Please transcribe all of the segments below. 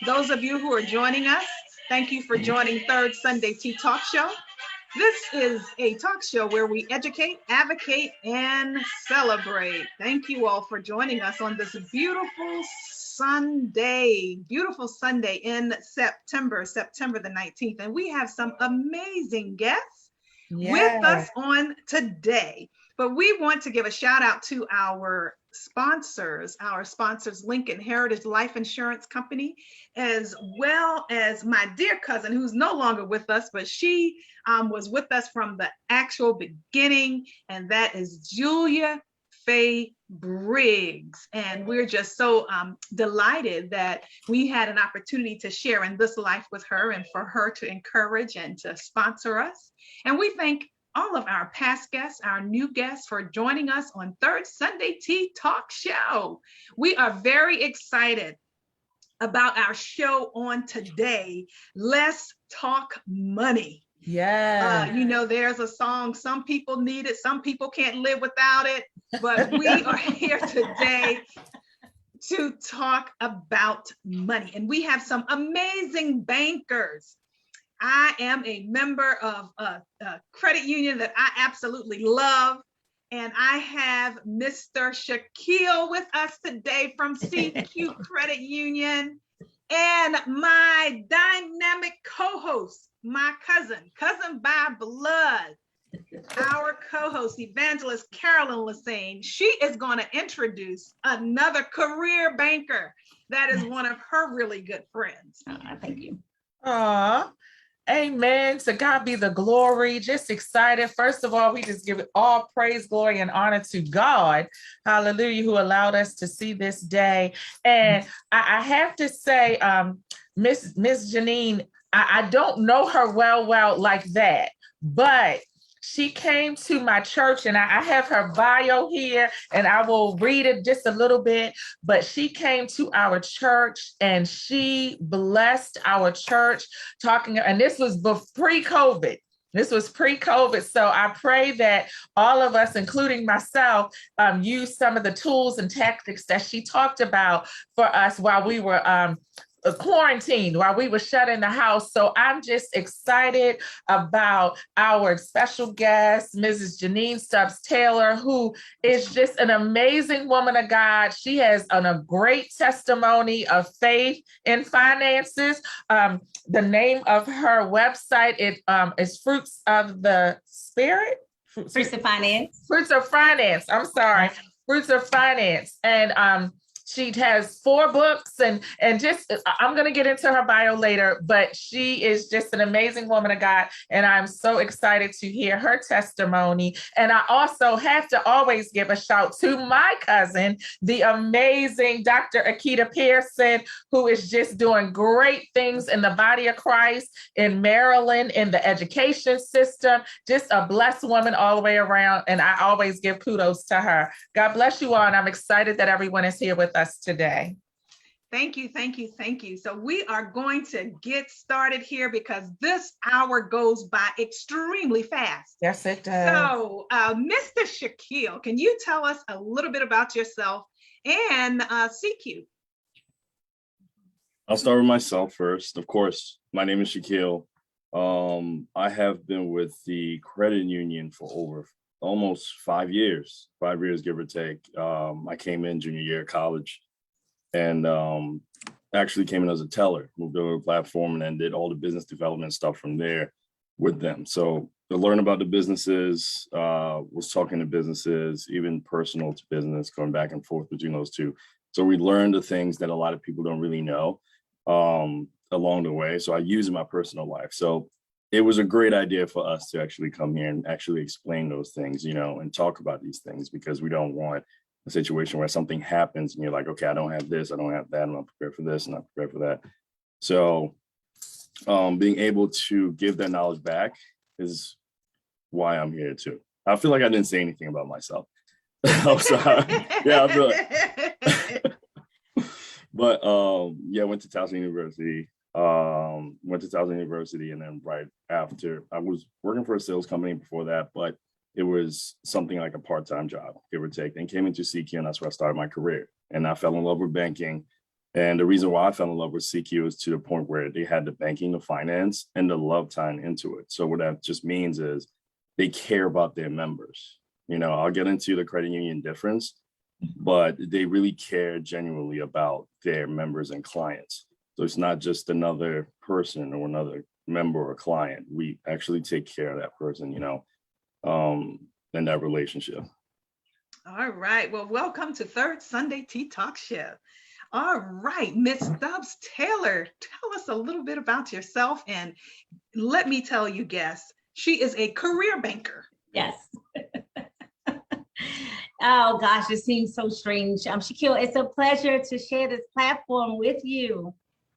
Those of you who are joining us, thank you for joining Third Sunday Tea Talk Show. This is a talk show where we educate, advocate, and celebrate. Thank you all for joining us on this beautiful Sunday in September the 19th. And we have some amazing guests with us on today. But we want to give a shout out to our sponsors, Lincoln Heritage Life Insurance Company, as well as my dear cousin who's no longer with us, but she was with us from the actual beginning, and that is Julia Faye Briggs. And we're just so delighted that we had an opportunity to share in this life with her and for her to encourage and to sponsor us. And we thank all of our past guests, our new guests for joining us on Third Sunday Tea Talk Show. We are very excited about our show on today. Let's talk money. Yeah. There's a song, some people need it, some people can't live without it, but we are here today to talk about money. And we have some amazing bankers. I am a member of a credit union that I absolutely love. And I have Mr. Shaquille with us today from CQ Credit Union. And my dynamic co-host, my cousin by blood, our co-host, Evangelist Carolyn Lassane. She is going to introduce another career banker that is one of her really good friends. Thank you. Amen. To God be the glory. Just excited. First of all, we just give it all praise, glory, and honor to God. Hallelujah, who allowed us to see this day. And I have to say, Miss Janine, I don't know her well like that, but she came to my church, and I have her bio here, and I will read it just a little bit, but she came to our church and she blessed our church and this was pre-COVID. This was pre-COVID. So I pray that all of us, including myself, use some of the tools and tactics that she talked about for us while we were quarantined, while we were shut in the house. So I'm just excited about our special guest, Mrs. Janine Stubbs Taylor, who is just an amazing woman of God. She has a great testimony of faith in finances. The name of her website is Fruits of the Spirit. Fruits of Finance. Fruits of Finance. I'm sorry. Fruits of Finance. And she has 4 books and just, I'm going to get into her bio later, but she is just an amazing woman of God. And I'm so excited to hear her testimony. And I also have to always give a shout to my cousin, the amazing Dr. Akita Pearson, who is just doing great things in the body of Christ in Maryland, in the education system, just a blessed woman all the way around. And I always give kudos to her. God bless you all. And I'm excited that everyone is here with us today. Thank you. So we are going to get started here because this hour goes by extremely fast. Yes, it does. So Mr. Shaquille, can you tell us a little bit about yourself and CQ? I'll start with myself first. Of course, my name is Shaquille. I have been with the credit union for over almost 5 years, give or take. I came in junior year of college and actually came in as a teller, moved over to the platform and then did all the business development stuff from there with them. So to learn about the businesses, was talking to businesses, even personal to business, going back and forth between those two. So we learned the things that a lot of people don't really know along the way. So I use it in my personal life. So it was a great idea for us to actually come here and actually explain those things, and talk about these things, because we don't want a situation where something happens and you're like, okay, I don't have this, I don't have that, I'm not prepared for this, I'm not prepared for that. So being able to give that knowledge back is why I'm here too. I feel like I didn't say anything about myself. I'm sorry. Yeah, I feel like. But went to Towson University. And then right after, I was working for a sales company before that, but it was something like a part-time job, give or take, and came into CQ, and that's where I started my career. And I fell in love with banking And the reason why I fell in love with CQ is to the point where they had the banking, the finance, and the love tying into it. So what that just means is they care about their members. You know, I'll get into the credit union difference, but they really care genuinely about their members and clients. So it's not just another person or another member or client. We actually take care of that person, you know, in that relationship. All right. Well, welcome to Third Sunday Tea Talk Show. All right, Miss Stubbs Taylor, tell us a little bit about yourself. And let me tell you, guests, she is a career banker. Yes. Oh gosh, it seems so strange. Shaquille, it's a pleasure to share this platform with you.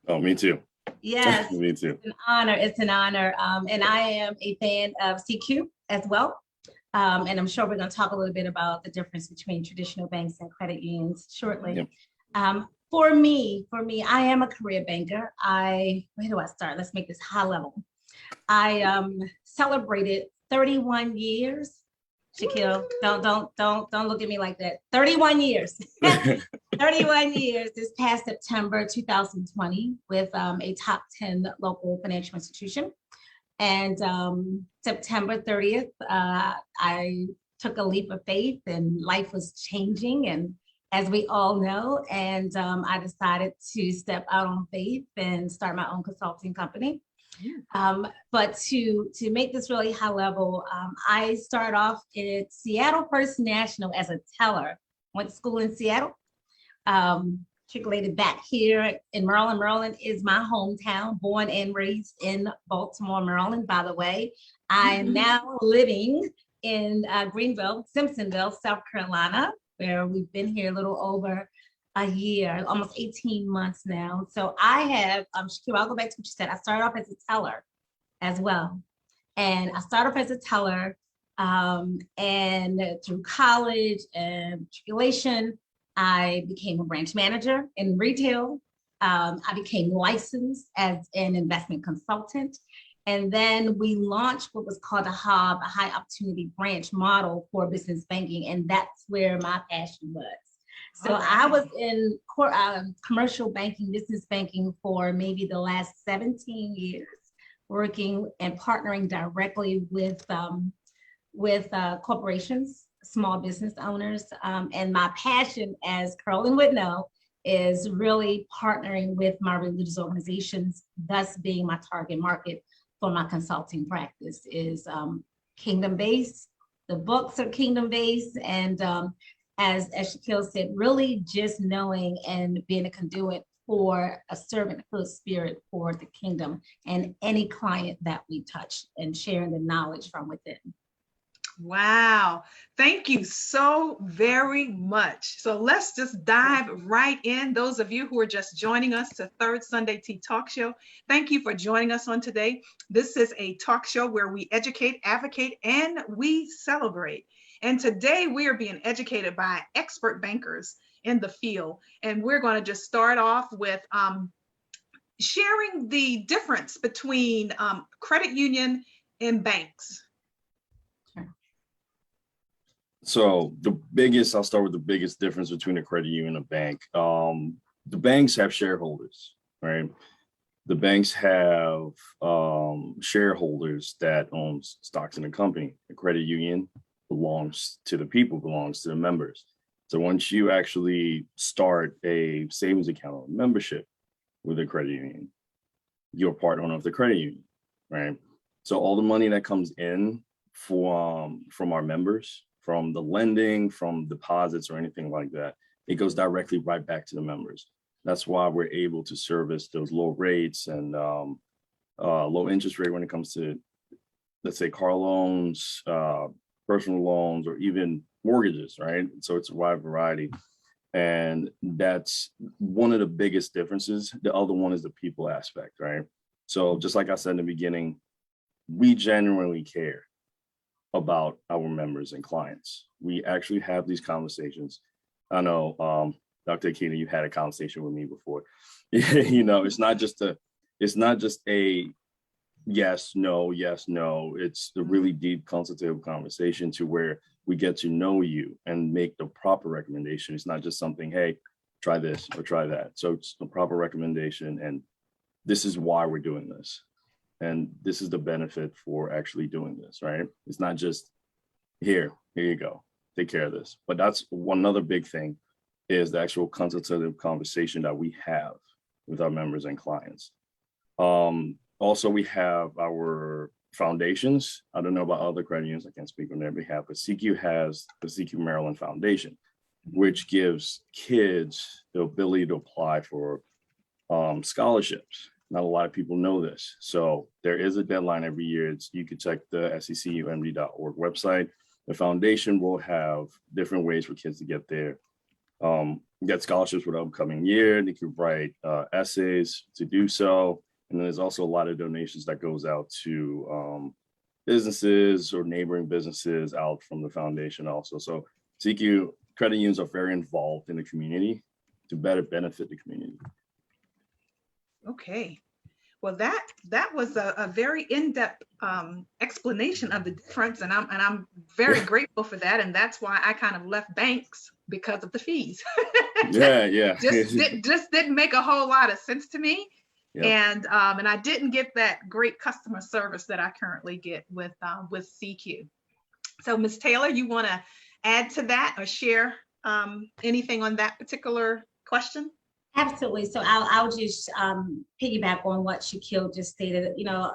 Oh, me too. Yes. Me too. It's an honor. It's an honor. And I am a fan of CQ as well. And I'm sure we're going to talk a little bit about the difference between traditional banks and credit unions shortly. Yep. For me, I am a career banker. Where do I start? Let's make this high level. I celebrated 31 years. Shaquille, don't look at me like that. 31 years. 31 years this past September 2020 with a top 10 local financial institution. And September 30th, I took a leap of faith and life was changing. And as we all know, and I decided to step out on faith and start my own consulting company. But to make this really high level, I started off at Seattle First National as a teller. Went to school in Seattle, matriculated back here in Maryland. Maryland is my hometown, born and raised in Baltimore, Maryland, by the way. I'm now living in Greenville, Simpsonville, South Carolina, where we've been here a little over a year, almost 18 months now. So I have, Shaquille, I'll go back to what you said. I started off as a teller as well. And I started off as a teller and through college and matriculation, I became a branch manager in retail. I became licensed as an investment consultant. And then we launched what was called a hub, a high opportunity branch model for business banking. And that's where my passion was. So I was in commercial banking, business banking for maybe the last 17 years, working and partnering directly with corporations, small business owners. And my passion, as Carolyn would know, is really partnering with my religious organizations, thus being my target market for my consulting practice is kingdom-based. The books are kingdom-based. And as Shaquille said, really just knowing and being a conduit for a servanthood spirit for the kingdom and any client that we touch and sharing the knowledge from within. Wow. Thank you so very much. So let's just dive right in. Those of you who are just joining us to Third Sunday Tea Talk Show, thank you for joining us on today. This is a talk show where we educate, advocate, and we celebrate. And today we are being educated by expert bankers in the field. And we're going to just start off with sharing the difference between credit union and banks. So I'll start with the biggest difference between a credit union and a bank. The banks have shareholders, right? The banks have shareholders that own stocks in the company. A credit union belongs to the people, belongs to the members. So once you actually start a savings account or membership with a credit union, you're part owner of the credit union, right? So all the money that comes in from our members, from the lending, from deposits or anything like that, it goes directly right back to the members. That's why we're able to service those low rates and low interest rate when it comes to, let's say, car loans, personal loans, or even mortgages, right? So it's a wide variety. And that's one of the biggest differences. The other one is the people aspect, right? So just like I said in the beginning, we genuinely care about our members and clients. We actually have these conversations. I know, Dr. Akina, you had a conversation with me before. You know, it's not just a yes, no. It's a really deep consultative conversation to where we get to know you and make the proper recommendation. It's not just something, hey, try this or try that. So it's a proper recommendation. And this is why we're doing this. And this is the benefit for actually doing this, right? It's not just here you go, take care of this. But that's one other big thing is the actual consultative conversation that we have with our members and clients. Also, we have our foundations. I don't know about other credit unions, I can't speak on their behalf, but CQ has the CQ Maryland Foundation, which gives kids the ability to apply for scholarships. Not a lot of people know this. So there is a deadline every year. You can check the secumd.org website. The foundation will have different ways for kids to get there. Get scholarships for the upcoming year. They can write essays to do so. And then there's also a lot of donations that goes out to businesses or neighboring businesses out from the foundation also. So CQ credit unions are very involved in the community to better benefit the community. Okay. Well, that was a very in-depth explanation of the difference, and I'm very grateful for that. And that's why I kind of left banks, because of the fees. Yeah. just didn't make a whole lot of sense to me. Yep. And I didn't get that great customer service that I currently get with CQ. So Ms. Taylor, you want to add to that or share anything on that particular question? Absolutely. So I'll just piggyback on what Shaquille just stated. You know,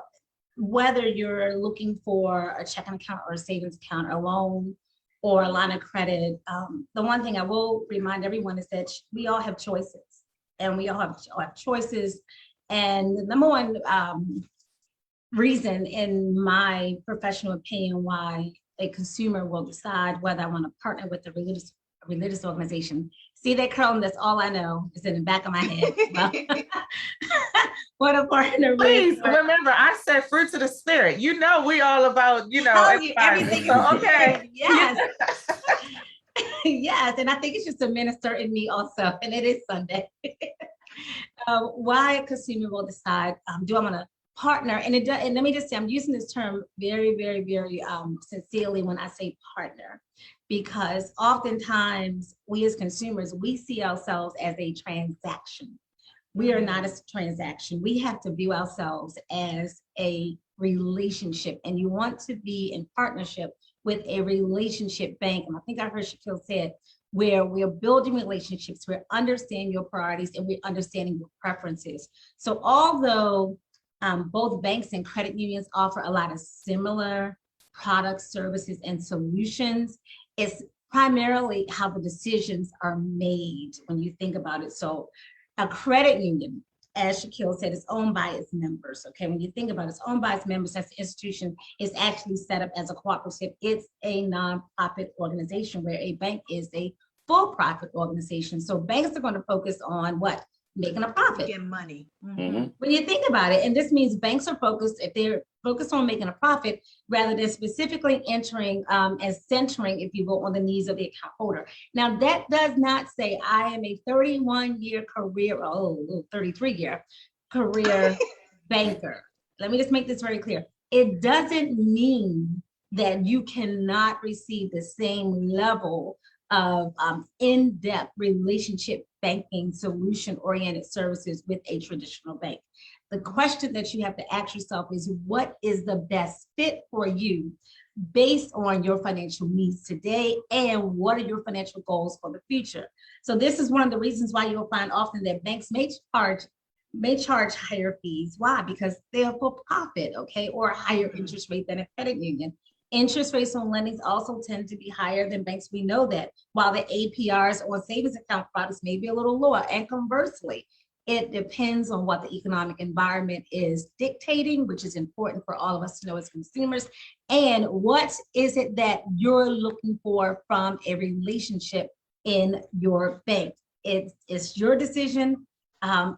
whether you're looking for a checking account or a savings account, a loan or a line of credit, the one thing I will remind everyone is that we all have choices, and we all have choices. And the number one reason, in my professional opinion, why a consumer will decide whether I want to partner with a religious organization. See that, Carl? That's all I know. It's in the back of my head. Well, what a partner. Please remember, I said fruits of the spirit. You know, we all about, everything. So, okay. Yes. Yes. And I think it's just a minister in me also. And it is Sunday. Why a consumer will decide, do I want to partner? And let me just say, I'm using this term very, very, very sincerely when I say partner, because oftentimes we as consumers, we see ourselves as a transaction. We are not a transaction. We have to view ourselves as a relationship, and you want to be in partnership with a relationship bank. And I think I heard Shaquille said, where we're building relationships, we're understanding your priorities, and we're understanding your preferences. So although both banks and credit unions offer a lot of similar products, services, and solutions, it's primarily how the decisions are made when you think about it. So a credit union, as Shaquille said, is owned by its members. Okay, when you think about it, it's owned by its members. That's the institution is actually set up as a cooperative. It's a nonprofit organization, where a bank is a for-profit organization. So banks are going to focus on what? Making a profit. Getting money. Mm-hmm. When you think about it, and this means banks are focused, if they're focused on making a profit, rather than specifically entering and centering, if you will, on the needs of the account holder. Now, that does not say I am a 31-year career, 33-year career banker. Let me just make this very clear. It doesn't mean that you cannot receive the same level of in-depth relationship banking, solution-oriented services with a traditional bank. The question that you have to ask yourself is, what is the best fit for you based on your financial needs today, and what are your financial goals for the future? So this is one of the reasons why you'll find often that banks may charge higher fees. Why? Because they're for profit, okay, or a higher interest rate than a credit union. Interest rates on lendings also tend to be higher than banks. We know that, while the APRs on savings account products may be a little lower. And conversely, it depends on what the economic environment is dictating, which is important for all of us to know as consumers. And what is it that you're looking for from a relationship in your bank? It's your decision. I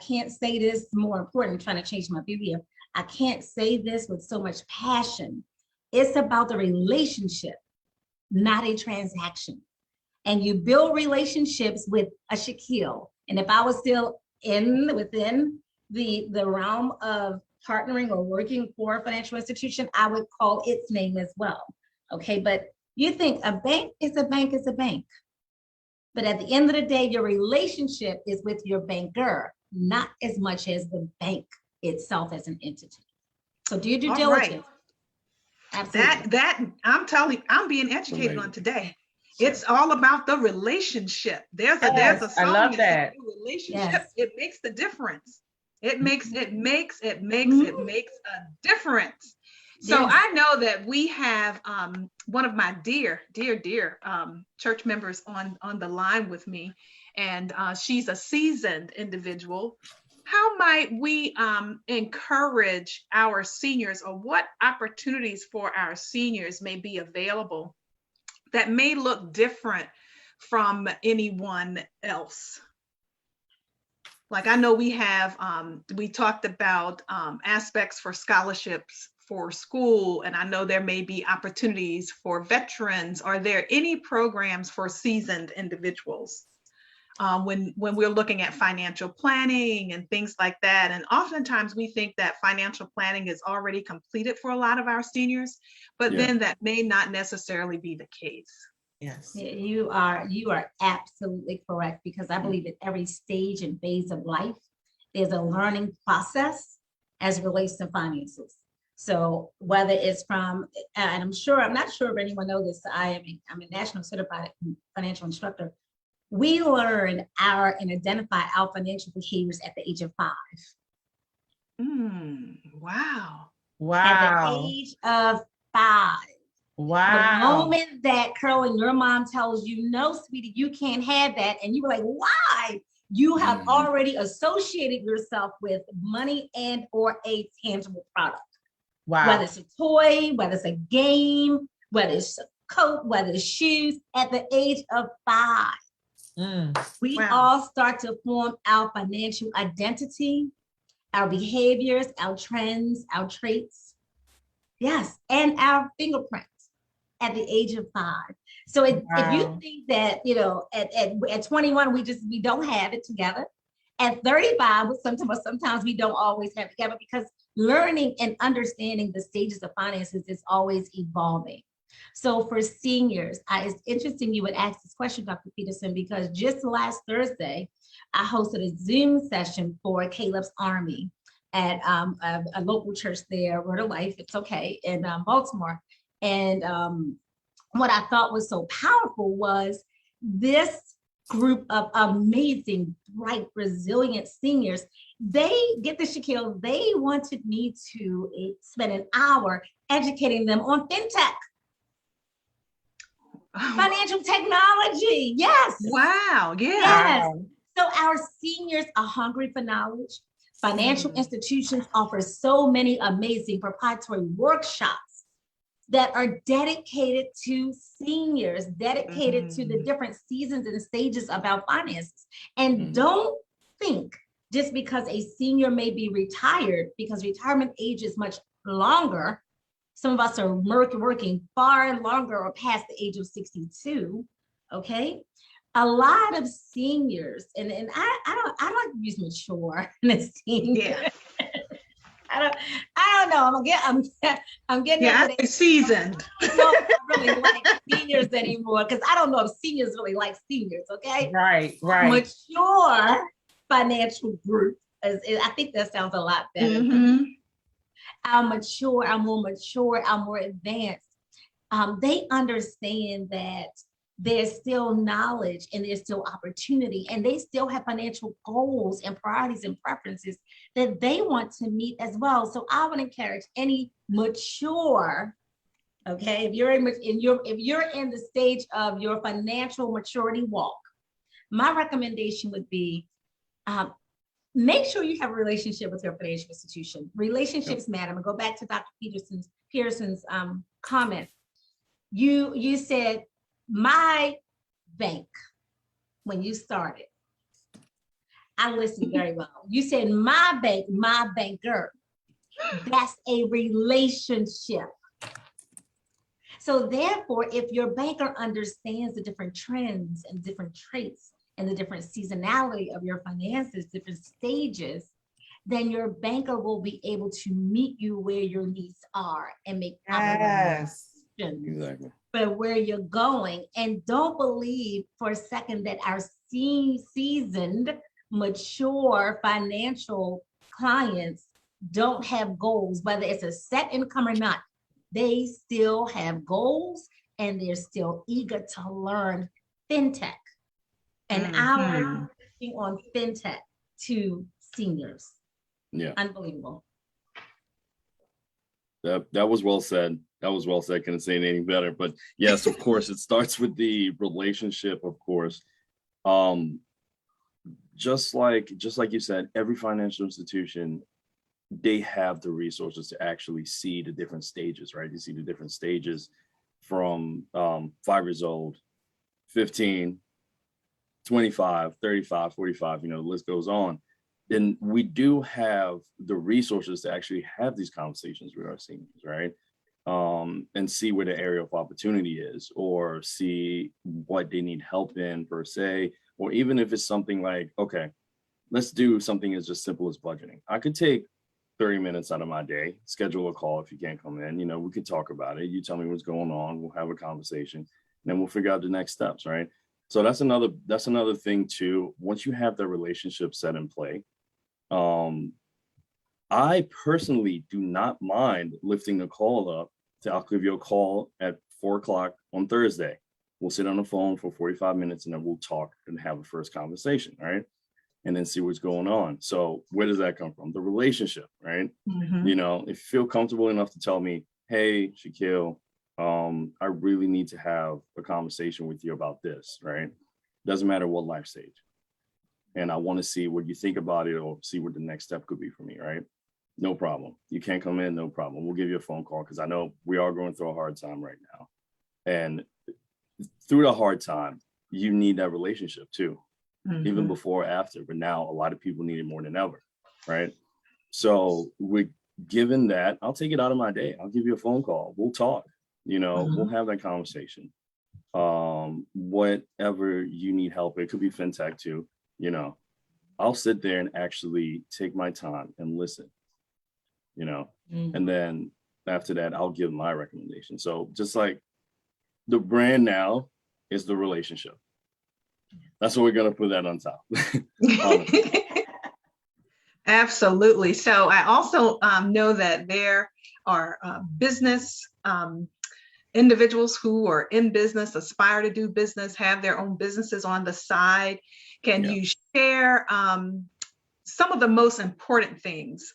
can't say this more important. I'm trying to change my view here. I can't say this with so much passion. It's about the relationship, not a transaction. And you build relationships with a Shaquille. And if I was still within the realm of partnering or working for a financial institution, I would call its name as well. Okay, but you think a bank is a bank is a bank. But at the end of the day, your relationship is with your banker, not as much as the bank itself as an entity. So do your due All right. diligence. Absolutely. That I'm telling, I'm being educated on today. It's all about the relationship. There's a Yes, song I love that says that. the relationship. Yes. It makes the difference. It makes a difference. So Yes. I know that we have one of my dear church members on the line with me, and she's a seasoned individual. How might we encourage our seniors, or what opportunities for our seniors may be available that may look different from anyone else? Like, I know we have, we talked about aspects for scholarships for school, and I know there may be opportunities for veterans. Are there any programs for seasoned individuals when we're looking at financial planning and things like that? And oftentimes we think that financial planning is already completed for a lot of our seniors, but then that may not necessarily be the case. Yes. You are absolutely correct, because I believe at every stage and phase of life, there's a learning process as it relates to finances. So whether it's from, and I'm not sure if anyone knows this, I'm a national certified financial instructor. We learn and identify our financial behaviors at the age of 5. Wow. At the age of 5. Wow. The moment that Carolyn, your mom tells you, no, sweetie, you can't have that, and you were like, why? You have already associated yourself with money and or a tangible product. Wow. Whether it's a toy, whether it's a game, whether it's a coat, whether it's shoes, at the age of 5. We all start to form our financial identity, our behaviors, our trends, our traits. Yes, and our fingerprints at the age of 5. So if you think that, at 21, we don't have it together. At 35, sometimes we don't always have it together, because learning and understanding the stages of finances is always evolving. So for seniors, it's interesting you would ask this question, Dr. Peterson, because just last Thursday, I hosted a Zoom session for Caleb's Army at a local church there, Word of Life, it's okay, in Baltimore. And what I thought was so powerful was this group of amazing, bright, resilient seniors. They, get the Shaquille, they wanted me to spend an hour educating them on fintech. Financial technology, yes. Wow, yeah. Yes. So our seniors are hungry for knowledge. Financial institutions offer so many amazing proprietary workshops that are dedicated to seniors, dedicated to the different seasons and stages of our finances. And don't think just because a senior may be retired, because retirement age is much longer. Some of us are working far longer or past the age of 62, okay? A lot of seniors, and I don't use mature in a senior. Yeah. I don't know. I'm getting into the seasoned. I don't know if I really like seniors anymore, because I don't know if seniors really like seniors. Okay. Right. Mature financial group I think that sounds a lot better. Our more mature, our more advanced. They understand that there's still knowledge and there's still opportunity, and they still have financial goals and priorities and preferences that they want to meet as well. So I would encourage any mature, okay, if you're in the stage of your financial maturity walk, my recommendation would be make sure you have a relationship with your financial institution. Relationships matter. I'm gonna go back to Dr. Peterson's comment. You said, my bank, when you started, I listened very well. You said my bank, my banker. That's a relationship. So therefore, if your banker understands the different trends and different traits and the different seasonality of your finances, different stages, then your banker will be able to meet you where your needs are and make Yes. directions, Exactly. but where you're going. And don't believe for a second that our seasoned, mature financial clients don't have goals, whether it's a set income or not. They still have goals and they're still eager to learn fintech. And our teaching on fintech to seniors. Yeah. Unbelievable. That was well said. That was well said. Couldn't say anything better. But yes, of course, it starts with the relationship, of course. Just like you said, every financial institution, they have the resources to actually see the different stages, right? You see the different stages from 5 years old, 15, 25, 35, 45, the list goes on. Then we do have the resources to actually have these conversations with our seniors, right? And see where the area of opportunity is, or see what they need help in per se, or even if it's something like, okay, let's do something as just simple as budgeting. I could take 30 minutes out of my day, schedule a call if you can't come in, we could talk about it. You tell me what's going on, we'll have a conversation, and then we'll figure out the next steps, right? So that's another thing too. Once you have the relationship set in play, I personally do not mind lifting a call up. I'll give you a call at 4:00 on Thursday. We'll sit on the phone for 45 minutes and then we'll talk and have a first conversation, right? And then see what's going on. So where does that come from? The relationship, right? If you feel comfortable enough to tell me, hey, Shaquille, I really need to have a conversation with you about this, right? Doesn't matter what life stage. And I want to see what you think about it or see what the next step could be for me, right? No problem. You can't come in, no problem. We'll give you a phone call because I know we are going through a hard time right now. And through the hard time, you need that relationship too, even before or after. But now a lot of people need it more than ever, right? So given that, I'll take it out of my day. I'll give you a phone call. We'll talk, we'll have that conversation. Whatever you need help, it could be fintech too, I'll sit there and actually take my time and listen, and then after that, I'll give my recommendation. So just like the brand now is the relationship. That's what we're going to put that on top. Absolutely. So I also know that there are business individuals who are in business, aspire to do business, have their own businesses on the side. Can you share some of the most important things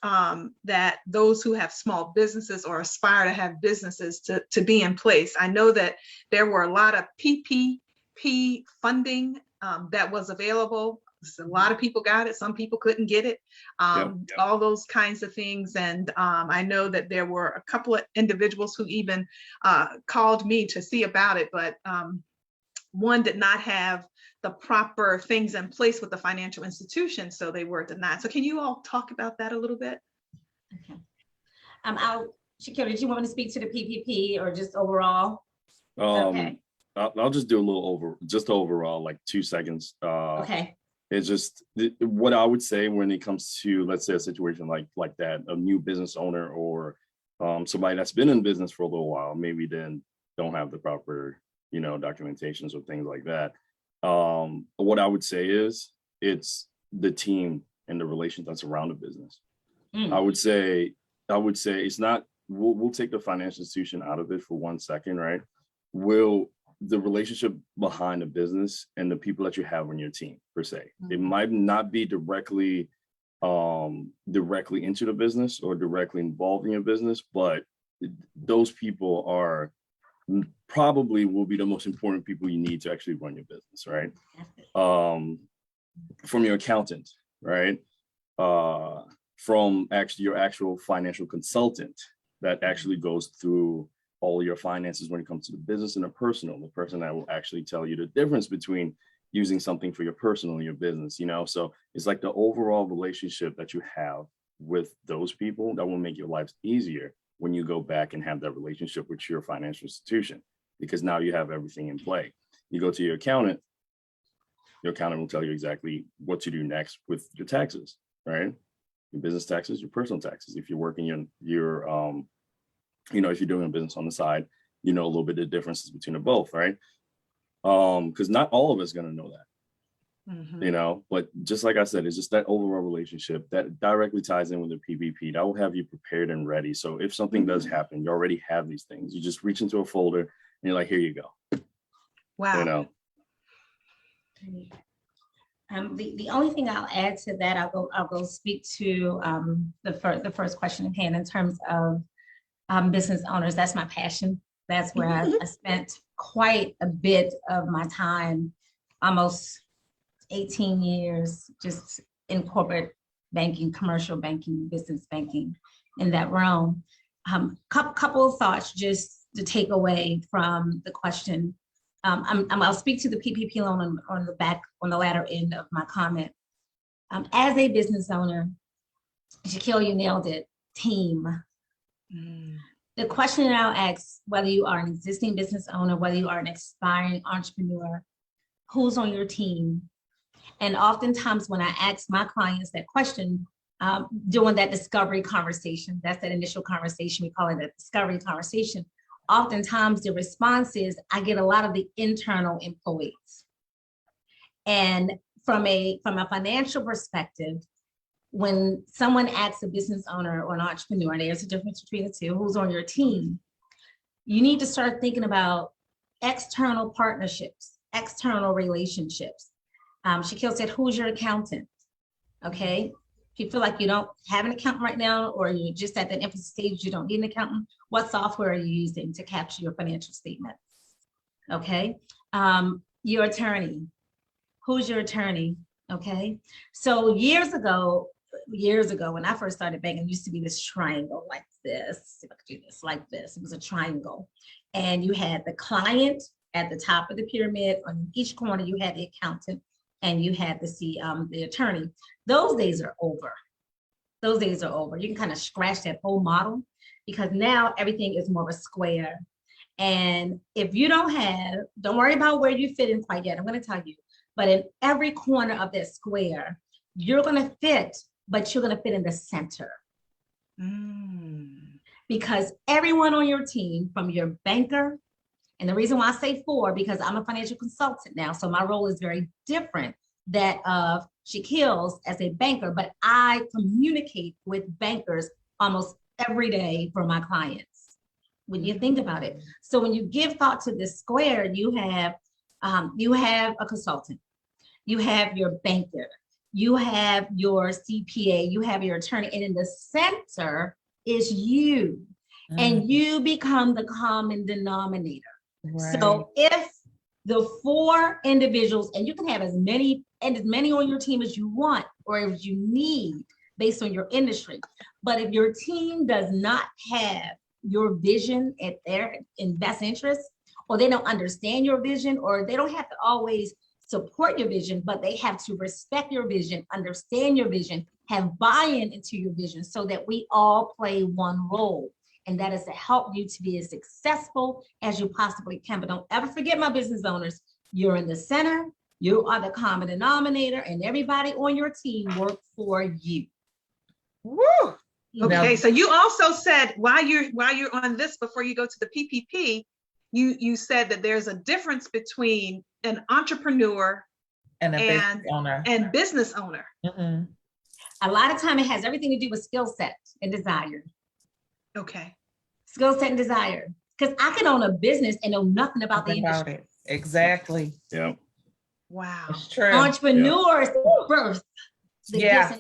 that those who have small businesses or aspire to have businesses to be in place? I know that there were a lot of PPP funding that was available. So a lot of people got it. Some people couldn't get it. All those kinds of things. And I know that there were a couple of individuals who even called me to see about it, but one did not have the proper things in place with the financial institution, so they were denied. So can you all talk about that a little bit? Okay. Shaquille, did you want me to speak to the PPP or just overall? Okay. I'll just do a little overall, like 2 seconds. Okay. It's just what I would say when it comes to, let's say, a situation like that, a new business owner or somebody that's been in business for a little while, maybe then don't have the proper, documentations or things like that. What I would say is it's the team and the relations that's around the business. I would say it's not, we'll take the financial institution out of it for 1 second, right? The relationship behind the business and the people that you have on your team per se. It might not be directly into the business or directly involved in your business, but those people are probably will be the most important people you need to actually run your business, right? From your accountant, right? From actually your actual financial consultant that actually goes through all your finances when it comes to the business and the personal, the person that will actually tell you the difference between using something for your personal and your business, So it's like the overall relationship that you have with those people that will make your life easier when you go back and have that relationship with your financial institution, because now you have everything in play. You go to your accountant will tell you exactly what to do next with your taxes, right? Your business taxes, your personal taxes. If you're working if you're doing a business on the side, you know a little bit of the differences between the both, right? Because not all of us going to know that, you know, but just like I said, it's just that overall relationship that directly ties in with the PPP that will have you prepared and ready. So if something does happen, you already have these things. You just reach into a folder and you're like, here you go. Wow. You know. The only thing I'll add to that, I'll go speak to the first question at hand in terms of business owners. That's my passion. That's where I spent quite a bit of my time, almost 18 years, just in corporate banking, commercial banking, business banking, in that realm. Couple of thoughts just to take away from the question. I'll speak to the PPP loan on the latter end of my comment. As a business owner, Shaquille, you nailed it, team. The question that I'll ask, whether you are an existing business owner, whether you are an aspiring entrepreneur, who's on your team? And oftentimes when I ask my clients that question, during that discovery conversation, that's that initial conversation, we call it a discovery conversation. Oftentimes the response is, I get a lot of the internal employees. And from a financial perspective, when someone asks a business owner or an entrepreneur, and there's a difference between the two, who's on your team, you need to start thinking about external partnerships, external relationships. Shaquille said, who's your accountant? Okay. If you feel like you don't have an accountant right now, or you're just at that infancy stage, you don't need an accountant, what software are you using to capture your financial statements? Okay. Your attorney, who's your attorney? Okay. So years ago, when I first started banking, it used to be this triangle like this. If I could do this like this, it was a triangle. And you had the client at the top of the pyramid. On each corner, you had the accountant and you had the attorney. Those days are over. Those days are over. You can kind of scratch that whole model because now everything is more of a square. And if you don't worry about where you fit in quite yet. I'm going to tell you, but in every corner of that square, you're going to fit, but you're going to fit in the center. Because everyone on your team, from your banker, and the reason why I say four, because I'm a financial consultant now, so my role is very different that of Shaquille's as a banker, but I communicate with bankers almost every day for my clients, when you think about it. So when you give thought to this square, you have a consultant, you have your banker, you have your CPA, you have your attorney, and in the center is you, and you become the common denominator. Right. So if the four individuals, and you can have as many on your team as you want or as you need based on your industry, but if your team does not have your vision at their best interest, or they don't understand your vision, or they don't have to always support your vision, but they have to respect your vision, understand your vision, have buy-in into your vision, so that we all play one role. And that is to help you to be as successful as you possibly can. But don't ever forget, my business owners, you're in the center, you are the common denominator, and everybody on your team work for you. Woo! Okay, so you also said while you're on this, before you go to the PPP, you said that there's a difference between an entrepreneur and business owner. A lot of time it has everything to do with skill set and desire. Okay. Skill set and desire. Because I can own a business and know nothing about the industry. Exactly. Yeah. Wow. It's true. Entrepreneurs birth. Yes.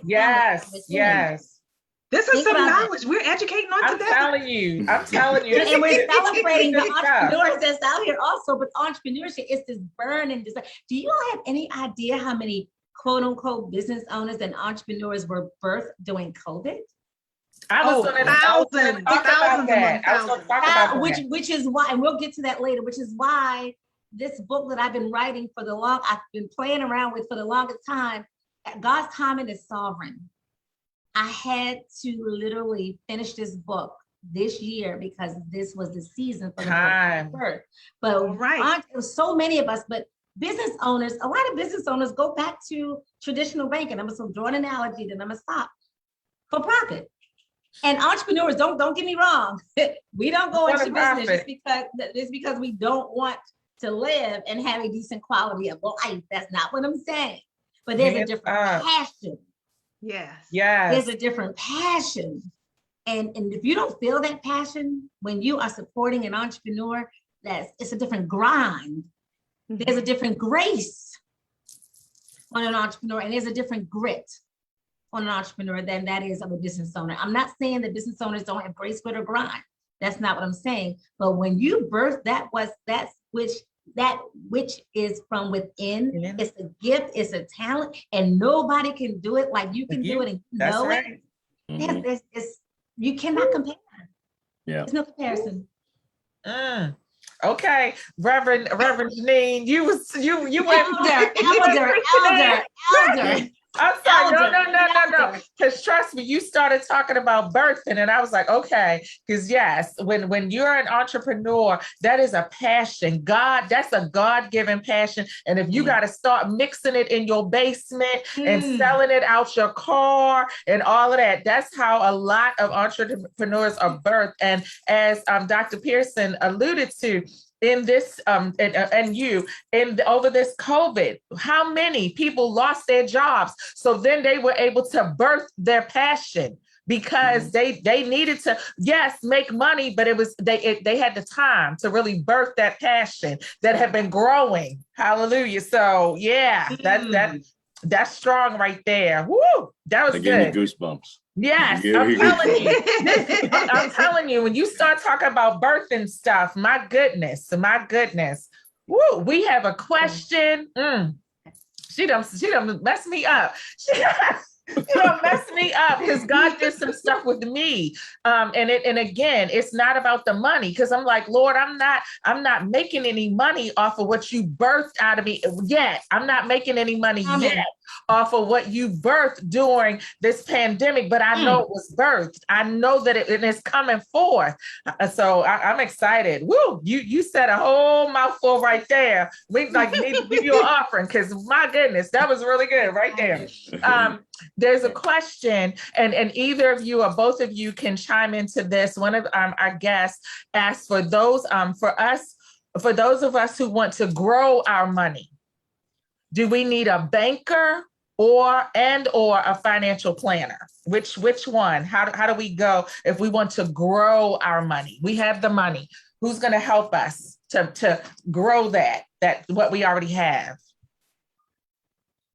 This is some knowledge. We're educating on today. I'm telling you. And we're celebrating the entrepreneurs that's out here also, but entrepreneurship is this burn and desire. Do you all have any idea how many quote unquote business owners and entrepreneurs were birthed during COVID? Thousands among thousands. Which is why, and we'll get to that later, which is why this book that I've been writing I've been playing around with for the longest time, God's timing is sovereign. I had to literally finish this book this year because this was the season for the birth. But so many of us, but business owners, a lot of business owners go back to traditional banking. I'm going to draw an analogy, then I'm going to stop. For profit. And entrepreneurs, don't get me wrong. We don't go into business just because we don't want to live and have a decent quality of life. That's not what I'm saying. But there's a different passion. Yes. There's a different passion. And if you don't feel that passion when you are supporting an entrepreneur, it's a different grind. There's a different grace on an entrepreneur, and there's a different grit on an entrepreneur than that is of a business owner. I'm not saying that business owners don't have grace, grit, or grind. That's not what I'm saying. But when you birth that which is from within, it's a gift, it's a talent, and nobody can do it like you can do it, and you know it. You cannot compare. Yeah. There's no comparison. Okay, Reverend Janine, you went elder. I'm sorry, no. Because trust me, you started talking about birthing, and I was like, okay, because yes, when you're an entrepreneur, that is a passion. That's a God-given passion. And if you got to start mixing it in your basement and selling it out your car and all of that, that's how a lot of entrepreneurs are birthed. And as Dr. Pearson alluded to, in this over this COVID, how many people lost their jobs? So then they were able to birth their passion because they needed to, make money, but they had the time to really birth that passion that had been growing. Hallelujah. So that's strong right there. Woo! That was good. Gave me goosebumps. Yes, I'm telling you, when you start talking about birthing stuff, my goodness. Woo, we have a question. She done messed me up. She done messed me up because God did some stuff with me. And again, it's not about the money, because I'm like, Lord, I'm not making any money off of what you birthed out of me yet. I'm not making any money yet off of what you birthed during this pandemic, but I know it was birthed. I know that it is coming forth. So I'm excited. Woo! You said a whole mouthful right there. We need to give you an offering, because my goodness, that was really good right there. There's a question, and either of you or both of you can chime into this. One of our guests asked for those of us who want to grow our money. Do we need a banker or a financial planner? Which one? How do we go if we want to grow our money? We have the money. Who's going to help us to grow that what we already have?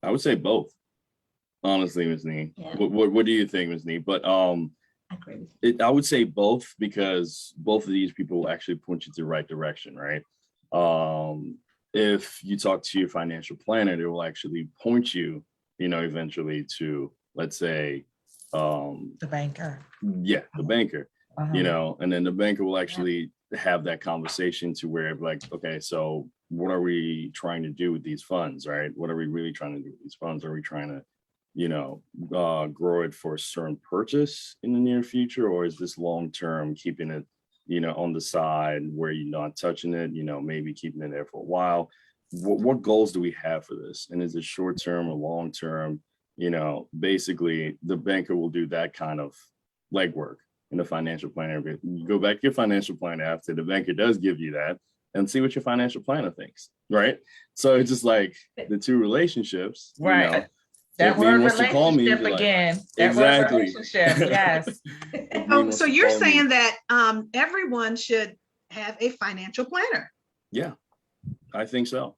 I would say both. Honestly, Ms. Nee. Yeah. What do you think, Ms. Nee? But I agree. I would say both, because both of these people will actually point you to the right direction, right? If you talk to your financial planner, they will actually point you, eventually to, let's say, the banker. Yeah, the banker. And then the banker will actually have that conversation to where, like, okay, so what are we trying to do with these funds, right? What are we really trying to do with these funds? Are we trying to grow it for a certain purchase in the near future, or is this long term, keeping it, on the side where you're not touching it, maybe keeping it there for a while? What goals do we have for this? And is it short term or long term? Basically, the banker will do that kind of legwork, and the financial planner, you go back to your financial planner after the banker does give you that, and see what your financial planner thinks, right? So it's just like the two relationships, right? That word relationship again. Exactly. Relationship, yes. So you're saying that everyone should have a financial planner? Yeah, I think so.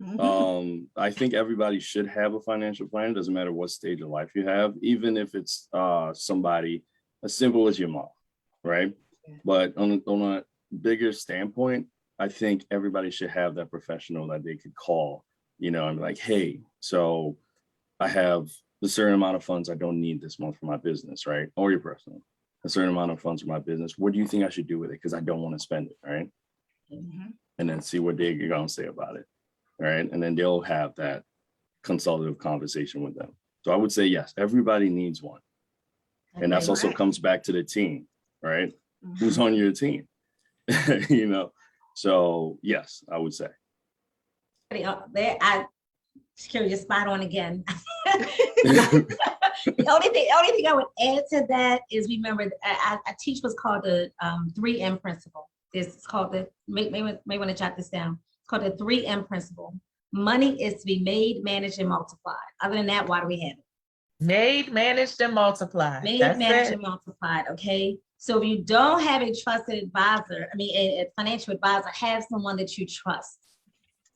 I think everybody should have a financial planner. Doesn't matter what stage of life you have, even if it's somebody as simple as your mom, right? Yeah. But on a bigger standpoint, I think everybody should have that professional that they could call, and be like, hey, so I have a certain amount of funds I don't need this month for my business, right? Or your personal, a certain amount of funds for my business. What do you think I should do with it? Because I don't want to spend it, right? And then see what they're going to say about it, right? And then they'll have that consultative conversation with them. So I would say, yes, everybody needs one. And that's also comes back to the team, right? Who's on your team? So yes, I would say. Shaquille, you're spot on again. The only thing I would add to that is remember I teach what's called the 3M principle. This is called the may want to jot this down. It's called the 3M principle. Money is to be made, managed, and multiplied. Other than that, why do we have it? Made, managed, and multiplied. Made, That's managed, it. and multiplied. Okay. So if you don't have a trusted advisor, a financial advisor, have someone that you trust.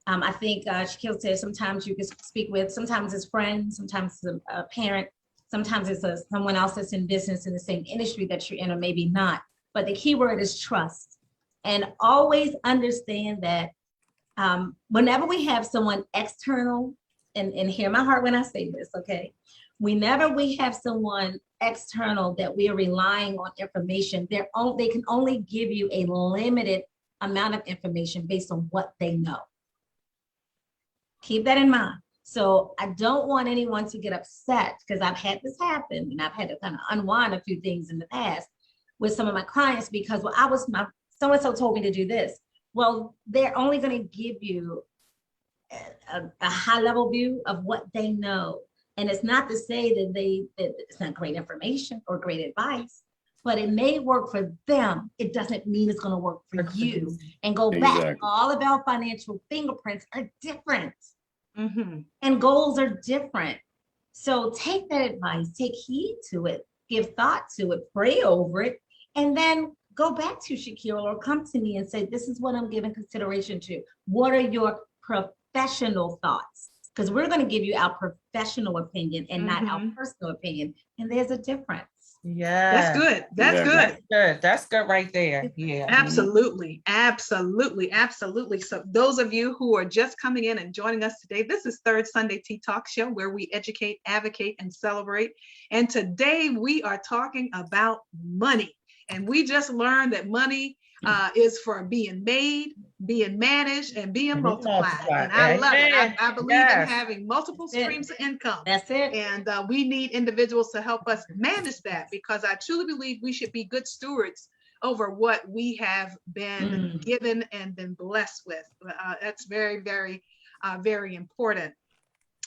I think Shaquille said sometimes you can speak with, sometimes it's friends, sometimes it's a parent, sometimes it's someone else that's in business in the same industry that you're in, or maybe not. But the key word is trust. And always understand that whenever we have someone external, and hear my heart when I say this, okay? Whenever we have someone external that we are relying on information, they can only give you a limited amount of information based on what they know. Keep that in mind. So I don't want anyone to get upset, because I've had this happen and I've had to kind of unwind a few things in the past with some of my clients, because so-and-so told me to do this. Well, they're only going to give you a high level view of what they know. And it's not to say that it's not great information or great advice, but it may work for them. It doesn't mean it's going to work for you. And go back, all of our financial fingerprints are different. Mm-hmm. And goals are different. So take that advice, take heed to it, give thought to it, pray over it, and then go back to Shaquille or come to me and say, this is what I'm giving consideration to. What are your professional thoughts? Because we're going to give you our professional opinion and not our personal opinion. And there's a difference. Yeah. That's good. That's good. That's good. That's good right there. Yeah. Absolutely. Absolutely. Absolutely. So those of you who are just coming in and joining us today, this is Third Sunday Tea Talk Show, where we educate, advocate, and celebrate. And today we are talking about money. And we just learned that money is for being made, being managed, and being multiplied. And I love it. I believe in having multiple streams of income. That's it. And we need individuals to help us manage that, because I truly believe we should be good stewards over what we have been given and been blessed with. That's very, very, very important.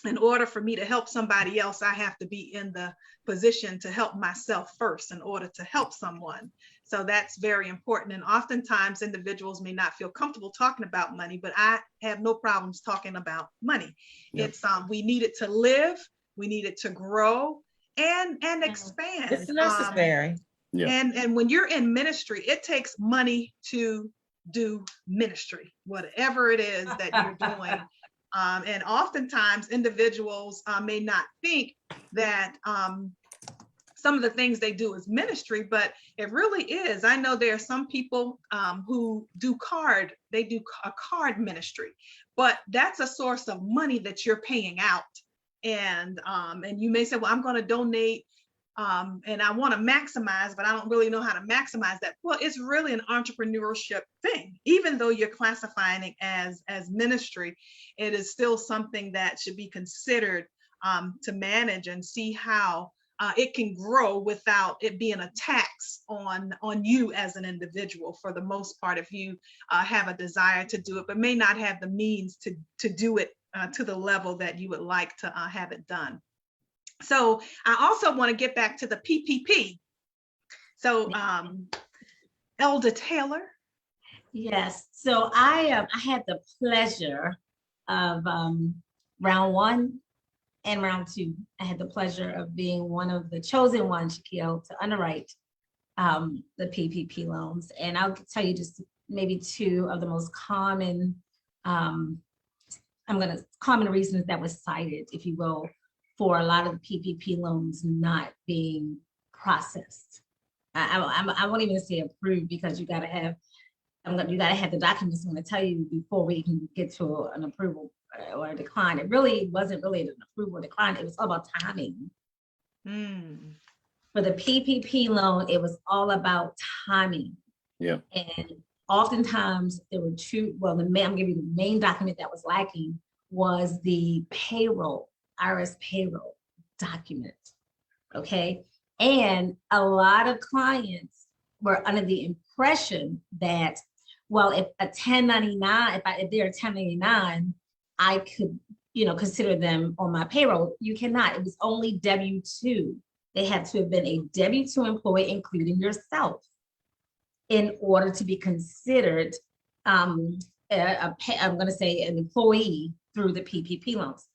In order for me to help somebody else, I have to be in the position to help myself first in order to help someone. So that's very important. And oftentimes individuals may not feel comfortable talking about money, but I have no problems talking about money. Yep. It's we need it to live, we need it to grow and expand. It's necessary. And when you're in ministry, it takes money to do ministry, whatever it is that you're doing. And oftentimes individuals may not think that some of the things they do is ministry, but it really is. I know there are some people who do a card ministry, but that's a source of money that you're paying out. And you may say, well, I'm going to donate and I want to maximize, but I don't really know how to maximize that. Well, it's really an entrepreneurship thing. Even though you're classifying it as ministry, it is still something that should be considered to manage and see how it can grow without it being a tax on you as an individual. For the most part, if you have a desire to do it, but may not have the means to do it to the level that you would like to have it done. So I also want to get back to the PPP. So Elder Taylor. Yes. So I had the pleasure of round one and round two. I had the pleasure of being one of the chosen ones, Shaquille, to underwrite the PPP loans. And I'll tell you just maybe two of the most common, common reasons that was cited, if you will, for a lot of the PPP loans not being processed. I won't even say approved, because you gotta have the documents. I'm gonna tell you before we can get to an approval or a decline. It really wasn't really an approval or decline. It was all about timing. For the PPP loan, it was all about timing. Yeah. And oftentimes there were I'm giving you the main document that was lacking was the IRS payroll document. Okay. And a lot of clients were under the impression that, well, if a 1099, if they're a 1099, I could, consider them on my payroll. You cannot. It was only W-2 They had to have been a W-2 employee, including yourself, in order to be considered I'm going to say an employee through the PPP loans.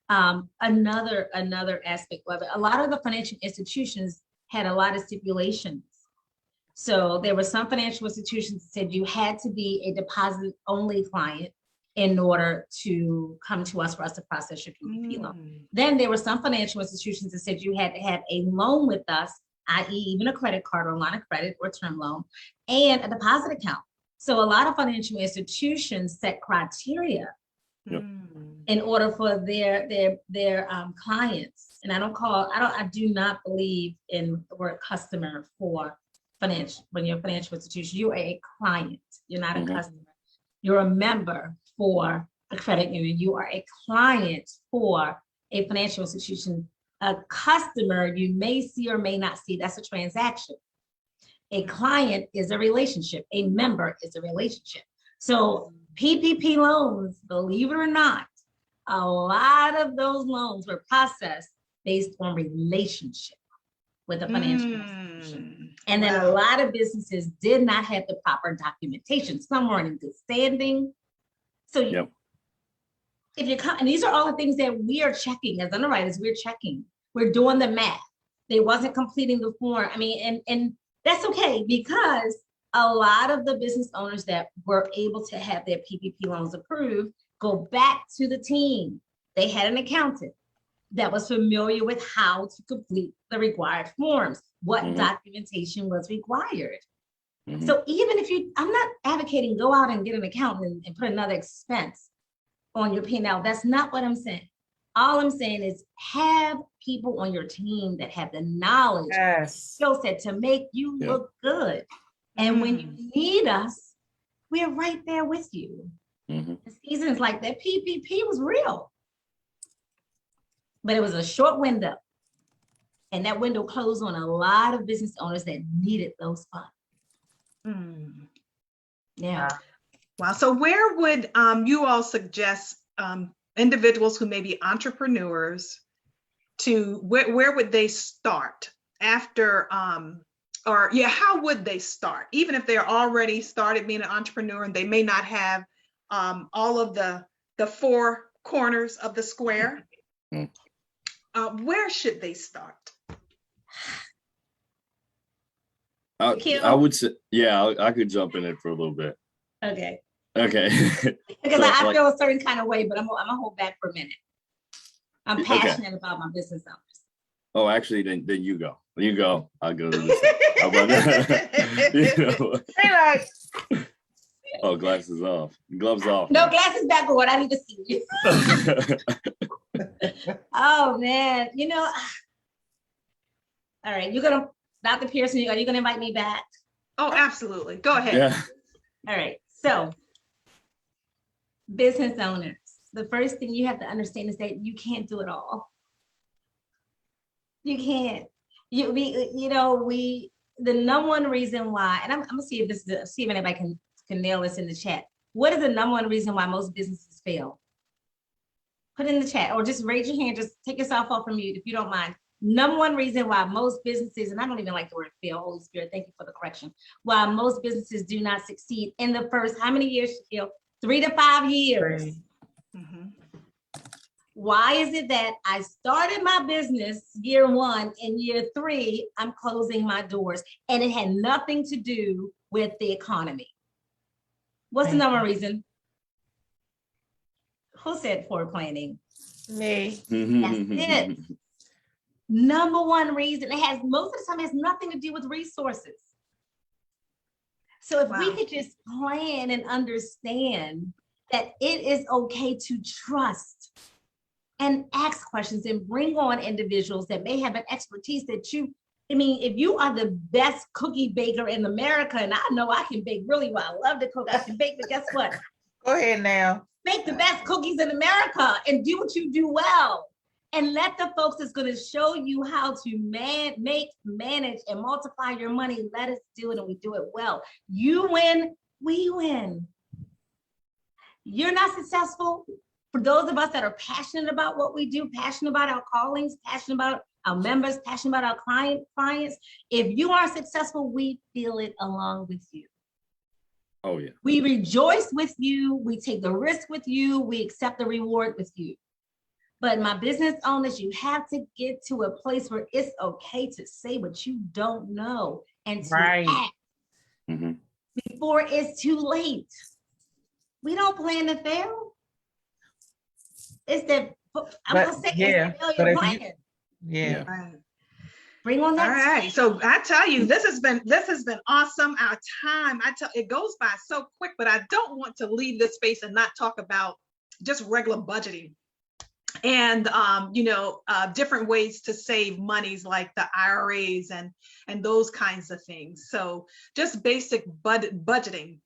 Another aspect of it, a lot of the financial institutions had a lot of stipulations. So there were some financial institutions that said you had to be a deposit only client in order to come to us for us to process your PPP loan. Then there were some financial institutions that said you had to have a loan with us, i.e. even a credit card or line of credit or term loan, and a deposit account. So a lot of financial institutions set criteria in order for their clients. And I do not believe in the word customer for financial. When you're a financial institution, you are a client. You're not a customer. You're a member for a credit union. You are a client for a financial institution. A customer you may see or may not see. That's a transaction. A client is a relationship. A member is a relationship. So PPP loans, believe it or not, a lot of those loans were processed based on relationship with a financial institution. And then a lot of businesses did not have the proper documentation. Some weren't in good standing. So if you come, and these are all the things that we are checking as underwriters, we're checking. We're doing the math. They wasn't completing the form. I mean, and that's okay, because a lot of the business owners that were able to have their PPP loans approved go back to the team. They had an accountant that was familiar with how to complete the required forms, what documentation was required. So even if I'm not advocating go out and get an accountant and put another expense on your P&L. That's not what I'm saying. All I'm saying is have people on your team that have the knowledge, skill set to make you look good. And when you need us, we're right there with you. The seasons like that, PPP was real. But it was a short window. And that window closed on a lot of business owners that needed those funds. Yeah. Wow. So where would you all suggest individuals who may be entrepreneurs to, where would they start after, how would they start? Even if they're already started being an entrepreneur and they may not have all of the four corners of the square, where should they start? I would say, I could jump in it for a little bit. Okay. Because so, I feel a certain kind of way, but I'm gonna hold back for a minute. I'm passionate about my business owners. Oh, actually, then you go. You go. I'll go to this. Oh, glasses off. Gloves off. No, glasses back on. I need to see you. Oh man, all right. You're gonna, Dr. Pearson, are you gonna invite me back? Oh, absolutely. Go ahead. Yeah. All right. So, business owners, the first thing you have to understand is that you can't do it all. You can't. The number one reason why, and I'm gonna see if anybody can nail this in the chat. What is the number one reason why most businesses fail? Put it in the chat, or just raise your hand. Just take yourself off from mute if you don't mind. Number one reason why most businesses, and I don't even like the word fail, Holy Spirit, thank you for the correction, why most businesses do not succeed in the first, how many years, Shaquille? 3 to 5 years. Why is it that I started my business year 1 and year 3, I'm closing my doors, and it had nothing to do with the economy? What's the number one reason? Who said forward planning? Me. That's it. Number one reason, it has most of the time has nothing to do with resources. So if we could just plan and understand that it is okay to trust and ask questions and bring on individuals that may have an expertise that if you are the best cookie baker in America, and I know I can bake really well, I love to cook, I can bake, but guess what? Go ahead now. Make the best cookies in America and do what you do well. And let the folks that's going to show you how to manage, and multiply your money. Let us do it, and we do it well. You win, we win. You're not successful. For those of us that are passionate about what we do, passionate about our callings, passionate about our members, passionate about our clients. If you are successful, we feel it along with you. Oh yeah. We rejoice with you. We take the risk with you. We accept the reward with you. But my business owners, you have to get to a place where it's okay to say what you don't know and to act before it's too late. We don't plan to fail. It's that I'm gonna say it's the failure plan. Right. Bring on that. All right. So I tell you, this has been awesome. Our time, it goes by so quick, but I don't want to leave this space and not talk about just regular budgeting and different ways to save monies like the IRAs and those kinds of things. So just basic budgeting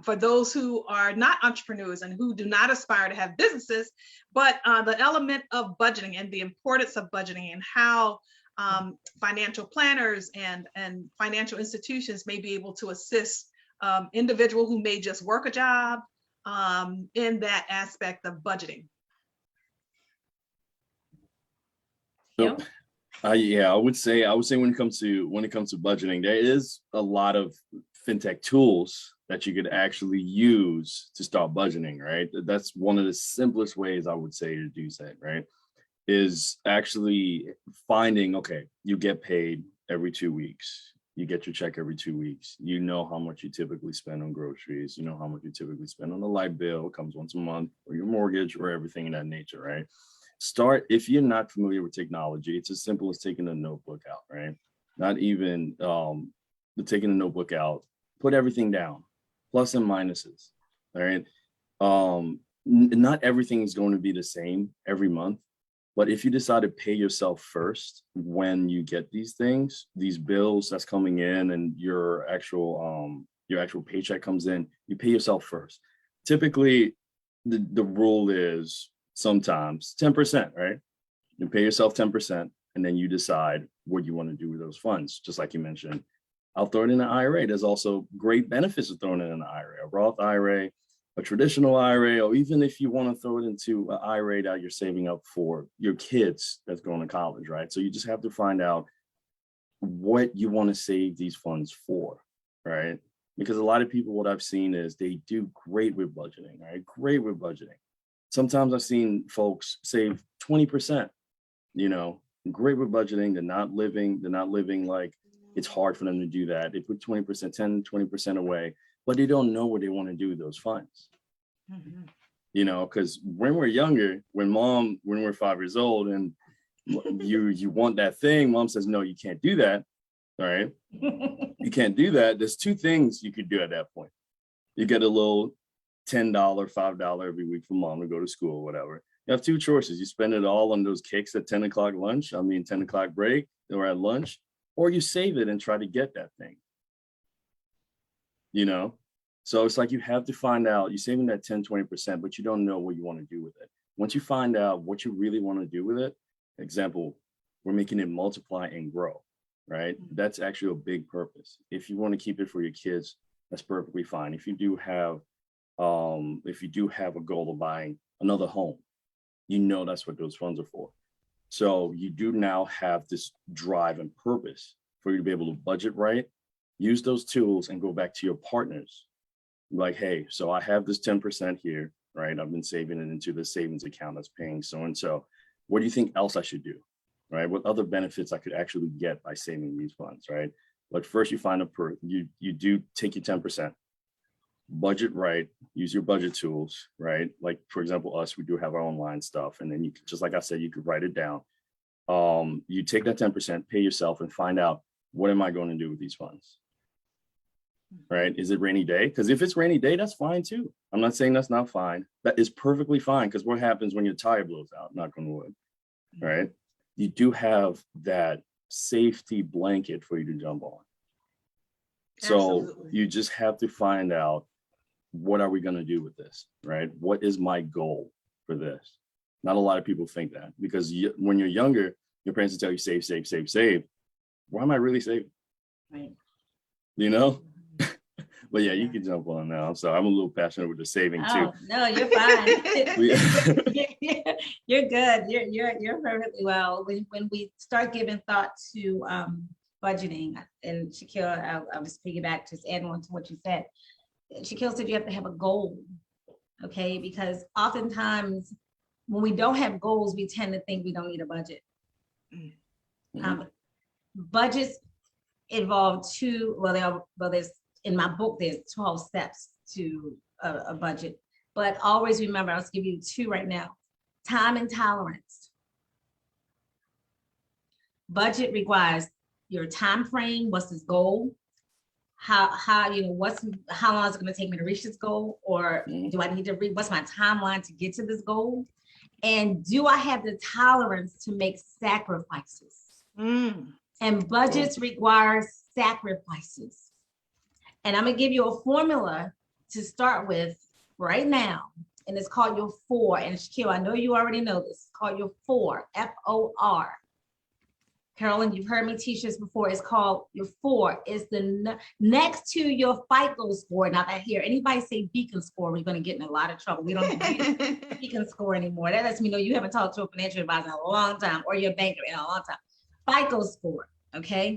for those who are not entrepreneurs and who do not aspire to have businesses, but the element of budgeting and the importance of budgeting and how financial planners and financial institutions may be able to assist individuals who may just work a job in that aspect of budgeting. So, yeah, I would say when it comes to budgeting, there is a lot of fintech tools that you could actually use to start budgeting, right? That's one of the simplest ways I would say to do that, right? Is actually finding, okay, you get paid every 2 weeks. You get your check every 2 weeks. You know how much you typically spend on groceries. You know how much you typically spend on the light bill. It comes once a month, or your mortgage, or everything in that nature, right? Start, if you're not familiar with technology, it's as simple as taking a notebook out, right? Not even taking a notebook out, put everything down, plus and minuses, all right? Not everything is going to be the same every month, but if you decide to pay yourself first when you get these things, these bills that's coming in and your actual paycheck comes in, you pay yourself first. Typically, the rule is sometimes 10%, right? You pay yourself 10%, and then you decide what you want to do with those funds. Just like you mentioned, I'll throw it in an IRA. There's also great benefits of throwing it in an IRA, a Roth IRA, a traditional IRA, or even if you want to throw it into an IRA that you're saving up for your kids that's going to college, right? So you just have to find out what you want to save these funds for, right? Because a lot of people, what I've seen is they do great with budgeting, right? Great with budgeting. Sometimes I've seen folks save 20%, great with budgeting. They're not living like it's hard for them to do that. They put 20%, 10, 20% away, but they don't know what they want to do with those funds. Because when we're younger, when we're 5 years old and you want that thing, mom says, no, you can't do that. All right. You can't do that. There's 2 things you could do at that point. You get a little $10, $5 every week for mom to go to school, whatever. You have 2 choices. You spend it all on those cakes at 10 o'clock lunch, 10 o'clock break, or at lunch, or you save it and try to get that thing. So it's like you have to find out, you're saving that 10, 20%, but you don't know what you want to do with it. Once you find out what you really want to do with it, example, we're making it multiply and grow, right? That's actually a big purpose. If you want to keep it for your kids, that's perfectly fine. If you do have a goal of buying another home, that's what those funds are for. So you do now have this drive and purpose for you to be able to budget right, use those tools, and go back to your partners. Like, hey, so I have this 10% here, right? I've been saving it into the savings account that's paying so-and-so. What do you think else I should do, right? What other benefits I could actually get by saving these funds, right? But first you find you do take your 10%, budget right, use your budget tools, right? Like, for example, we do have our online stuff. And then you could, just like I said, you could write it down. You take that 10%, pay yourself, and find out, what am I going to do with these funds? Right? Is it rainy day? Because if it's rainy day, that's fine too. I'm not saying that's not fine. That is perfectly fine. Because what happens when your tire blows out? Knock on wood, right? You do have that safety blanket for you to jump on. So you just have to find out, what are we going to do with this, right? What is my goal for this? Not a lot of people think that, because when you're younger, your parents will tell you save, save, save, save. Why am I really saving? Right. But yeah, you can jump on now. I'm sorry. I'm a little passionate with the saving too. Oh, no, you're fine. We- You're good. You're perfectly well. When we start giving thought to budgeting, and Shaquille, I'll just piggyback, just add on to what you said. Shaquille said you have to have a goal, okay? Because oftentimes when we don't have goals, we tend to think we don't need a budget. Budgets involve there's in my book, there's 12 steps to a budget, but always remember, I'll just give you 2 right now. Time and tolerance. Budget requires your time frame. What's this goal? How long is it going to take me to reach this goal? Or do I need to read? What's my timeline to get to this goal? And do I have the tolerance to make sacrifices? And budgets require sacrifices. And I'm gonna give you a formula to start with right now. And it's called your 4. And Shaquille, I know you already know this. It's called your 4, F-O-R. Carolyn, you've heard me teach this before. It's called your 4. It's the next to your FICO score. Now, if I hear anybody say Beacon score, we're going to get in a lot of trouble. We don't do Beacon score anymore. That lets me know you haven't talked to a financial advisor in a long time, or your banker in a long time. FICO score, okay?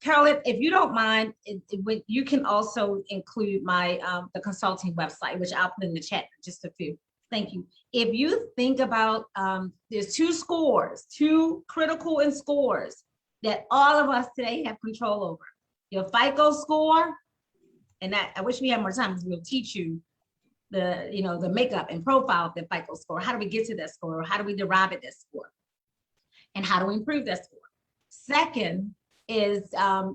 Carolyn, if you don't mind, you can also include my the consulting website, which I'll put in the chat in just a few. Thank you. If you think about, there's 2 scores, 2 critical and scores that all of us today have control over. Your FICO score, and I wish we had more time because we'll teach you the makeup and profile of the FICO score. How do we get to that score? Or how do we derive at that score? And how do we improve that score? Second is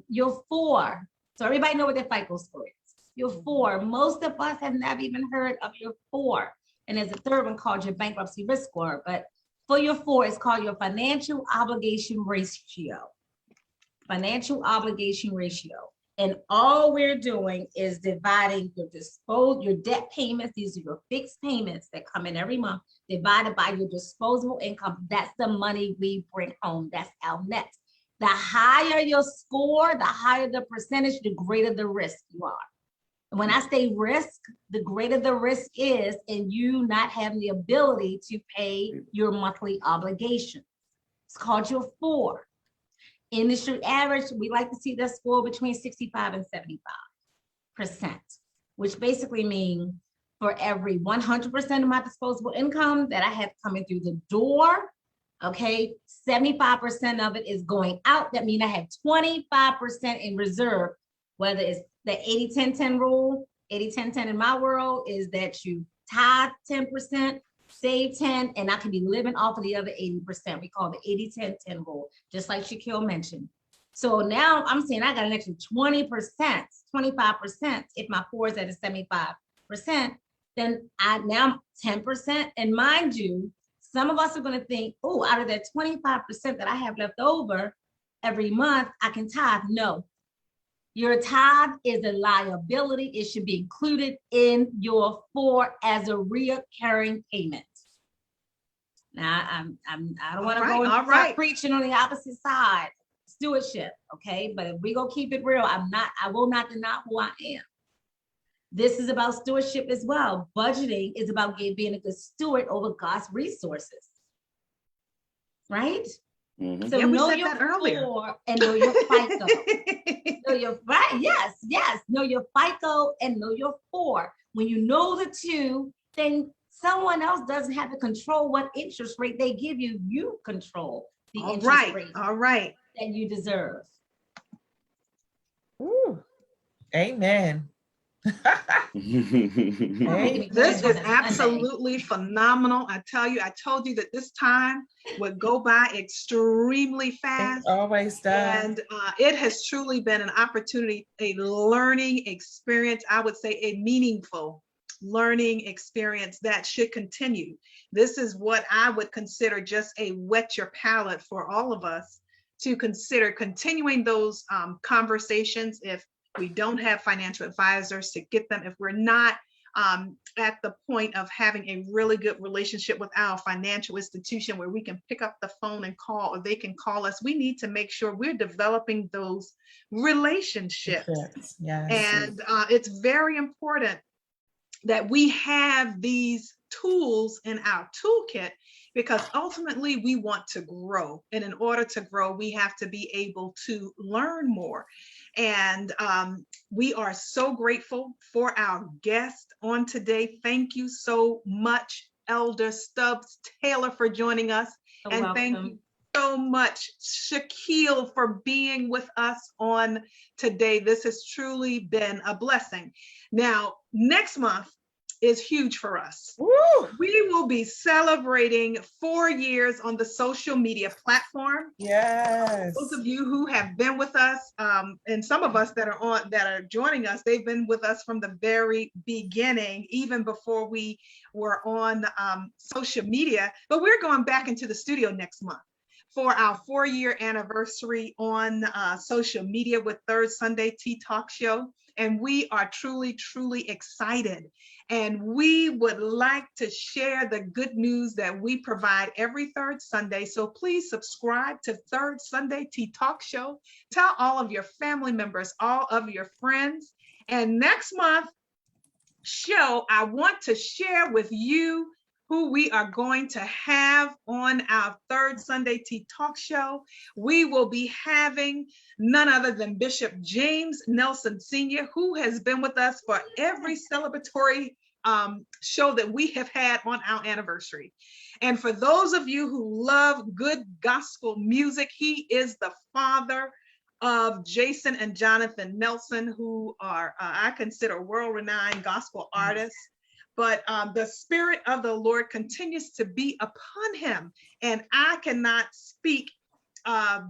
your 4. So everybody know what their FICO score is. Your 4. Most of us have never even heard of your 4. And there's a third one called your bankruptcy risk score. But for your 4, it's called your financial obligation ratio. Financial obligation ratio. And all we're doing is dividing your debt payments. These are your fixed payments that come in every month, divided by your disposable income. That's the money we bring home. That's our net. The higher your score, the higher the percentage, the greater the risk you are. When I say risk, the greater the risk is in you not having the ability to pay your monthly obligations. It's called your 4. Industry average, we like to see that score between 65 and 75%, which basically means for every 100% of my disposable income that I have coming through the door, okay, 75% of it is going out. That means I have 25% in reserve, whether it's the 80-10-10 rule. 80-10-10 in my world is that you tithe 10%, save 10, and I can be living off of the other 80%. We call the 80-10-10 rule, just like Shaquille mentioned. So now I'm saying I got an extra 20%, 25%. If my 4 is at a 75%, then now I'm 10%. And mind you, some of us are going to think, oh, out of that 25% that I have left over every month, I can tithe. No. Your tithe is a liability. It should be included in your 4 as a recurring payment. Now, I don't want to go and start preaching on the opposite side. Stewardship, okay? But if we go keep it real, I will not deny who I am. This is about stewardship as well. Budgeting is about being a good steward over God's resources, right? Mm-hmm. So know your 4 and know your FICO. Know your yes. Know your FICO and know your 4. When you know the 2, then someone else doesn't have to control what interest rate they give you. You control the interest rate. All right. That you deserve. Ooh. Amen. This is absolutely phenomenal. I told you that this time would go by extremely fast. It always does. And it has truly been an opportunity, a learning experience. I would say a meaningful learning experience that should continue. This is what I would consider just a whet your palate for all of us to consider continuing those conversations if we don't have financial advisors, to get them, if we're not at the point of having a really good relationship with our financial institution where we can pick up the phone and call, or they can call us. We need to make sure we're developing those relationships. Yes. And it's very important that we have these tools in our toolkit, because ultimately we want to grow. And in order to grow, we have to be able to learn more. And we are so grateful for our guest on today. Thank you so much, Elder Stubbs Taylor, for joining us. You're and welcome. Thank you so much, Shaquille, for being with us on today. This has truly been a blessing. Now, next month is huge for us. Woo! We will be celebrating 4 years on the social media platform. Yes. Those of you who have been with us, and some of us that are joining us, they've been with us from the very beginning, even before we were on social media. But we're going back into the studio next month for our 4-year anniversary on social media with Third Sunday Tea Talk Show. And we are truly, truly excited. And we would like to share the good news that we provide every third Sunday. So please subscribe to Third Sunday Tea Talk Show. Tell all of your family members, all of your friends. And next month show, I want to share with you who we are going to have on our Third Sunday Tea Talk Show. We will be having none other than Bishop James Nelson Sr., who has been with us for every celebratory show that we have had on our anniversary. And for those of you who love good gospel music, he is the father of Jason and Jonathan Nelson, who are, I consider, world-renowned gospel artists. But the Spirit of the Lord continues to be upon him. And I cannot speak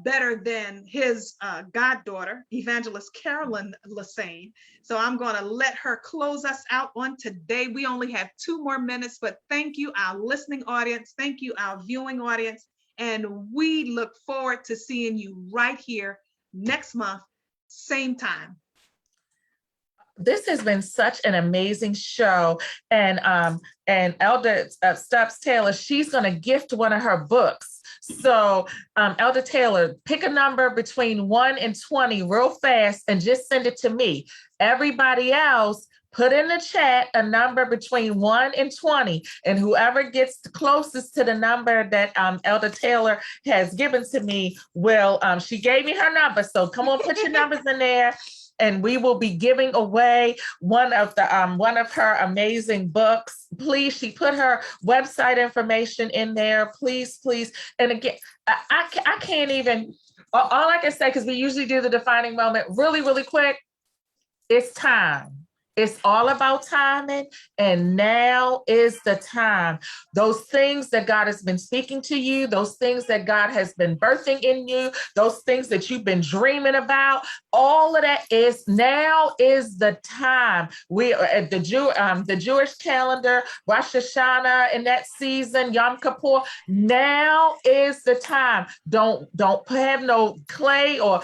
better than his goddaughter, Evangelist Carolyn Lassane. So I'm going to let her close us out on today. We only have 2 more minutes, but thank you, our listening audience. Thank you, our viewing audience. And we look forward to seeing you right here next month, same time. This has been such an amazing show, and Elder Stubbs Taylor, she's going to gift one of her books. So Elder Taylor, pick a number between 1 and 20 real fast and just send it to me. Everybody else, put in the chat a number between 1 and 20, and whoever gets the closest to the number that Elder Taylor has given to me will, she gave me her number, so come on, put your numbers in there. And we will be giving away one of her amazing books. Please, she put her website information in there. Please. And again, I can't even, all I can say, because we usually do the defining moment really, really quick, it's time. It's all about timing, and now is the time. Those things that God has been speaking to you, those things that God has been birthing in you, those things that you've been dreaming about, all of that is now is the time. We are at the Jewish calendar, Rosh Hashanah in that season, Yom Kippur. Now is the time. Don't have no clay or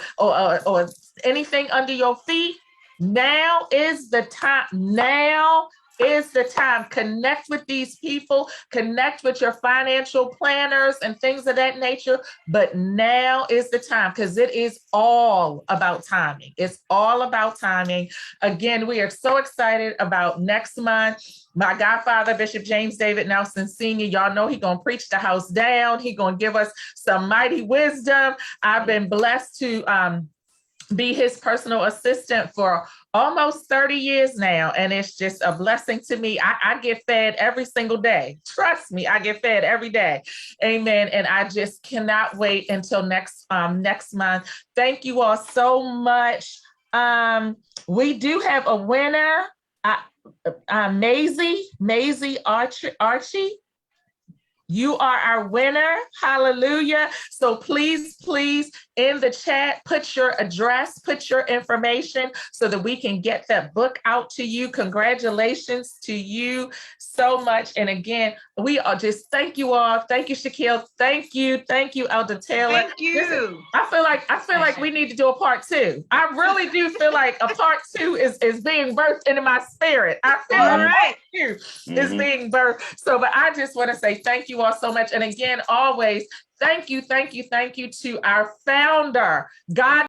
anything under your feet. Now is the time. Now is the time. Connect with these people, connect with your financial planners and things of that nature. But now is the time, because it is all about timing. It's all about timing. Again, we are so excited about next month. My godfather, Bishop James David Nelson Sr., y'all know he's going to preach the house down. He's going to give us some mighty wisdom. I've been blessed to be his personal assistant for almost 30 years now. And it's just a blessing to me. I get fed every single day. Trust me, I get fed every day. Amen. And I just cannot wait until next month. Thank you all so much. We do have a winner, Maisie Archie. You are our winner. Hallelujah. So please, please, in the chat, put your address, put your information so that we can get that book out to you. Congratulations to you so much. And again, we are just thank you all. Thank you, Shaquille. Thank you. Thank you, Elder Taylor. Thank you. I feel like we need to do a part 2. I really do feel like a part 2 is being birthed into my spirit. I feel All like right. part 2 is being birthed. So, but I just want to say thank you all so much. And again, always thank you to our founder, God